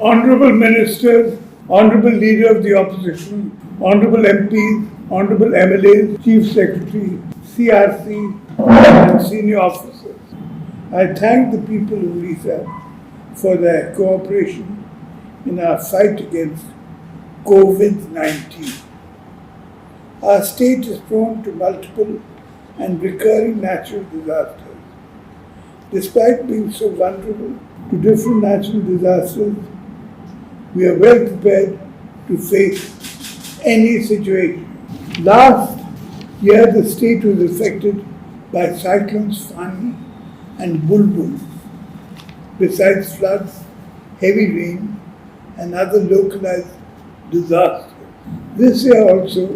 Honorable Ministers, Honorable Leader of the Opposition, Honorable MPs, Honorable MLAs, Chief Secretary, CRC, and senior officers, I thank the people of Odisha for their cooperation in our fight against COVID-19. Our state is prone to multiple and recurring natural disasters. Despite being so vulnerable to different natural disasters, we are well prepared to face any situation. Last year, the state was affected by cyclones Fani and Bulbul, besides floods, heavy rain, and other localized disasters. This year also,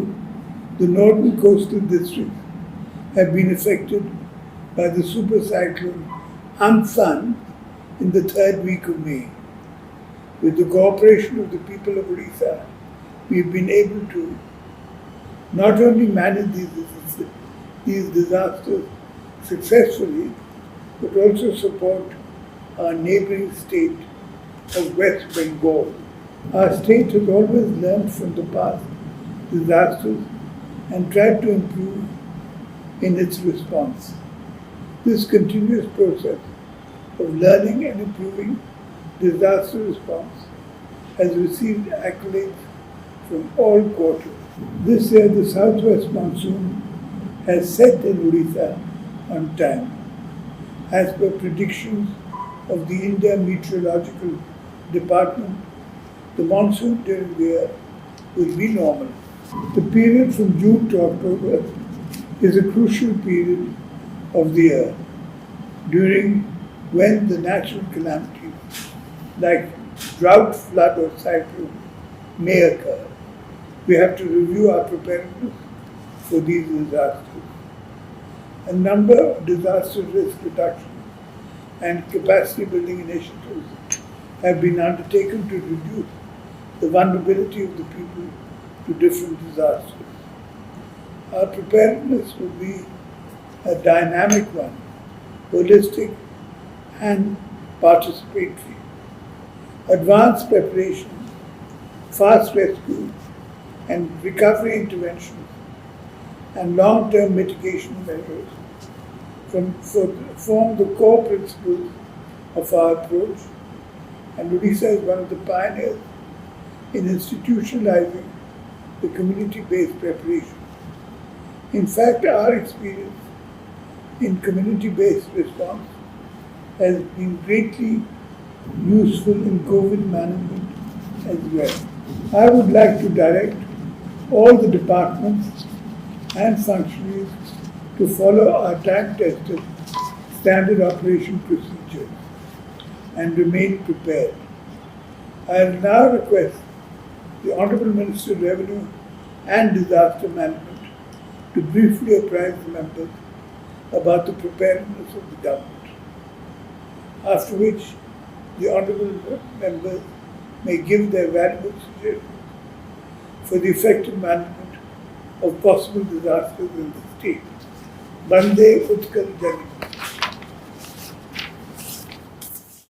the northern coastal districts have been affected by the super cyclone Amphan in the third week of May. With the cooperation of the people of Odisha, we have been able to not only manage these disasters successfully, but also support our neighboring state of West Bengal. Our state has always learned from the past disasters and tried to improve in its response. This continuous process of learning and improving disaster response has received accolades from all quarters. This year, the southwest monsoon has set in Odisha on time. As per predictions of the India Meteorological Department, the monsoon during the year will be normal. The period from June to October is a crucial period of the year, during when the natural calamities like drought, flood, or cyclone may occur. We have to review our preparedness for these disasters. A number of disaster risk reduction and capacity building initiatives have been undertaken to reduce the vulnerability of the people to different disasters. Our preparedness will be a dynamic one, holistic and participatory. Advanced preparation, fast rescue and recovery interventions, and long-term mitigation measures form the core principles of our approach, and Odisha is one of the pioneers in institutionalizing the community-based preparation. In fact, our experience in community-based response has been greatly useful in COVID management as well. I would like to direct all the departments and functionaries to follow our time-tested standard operation procedures and remain prepared. I will now request the Honorable Minister of Revenue and Disaster Management to briefly apprise the members about the preparedness of the government, after which the Honorable members may give their valuable suggestions for the effective management of possible disasters in the state. Bande Utkal Jal.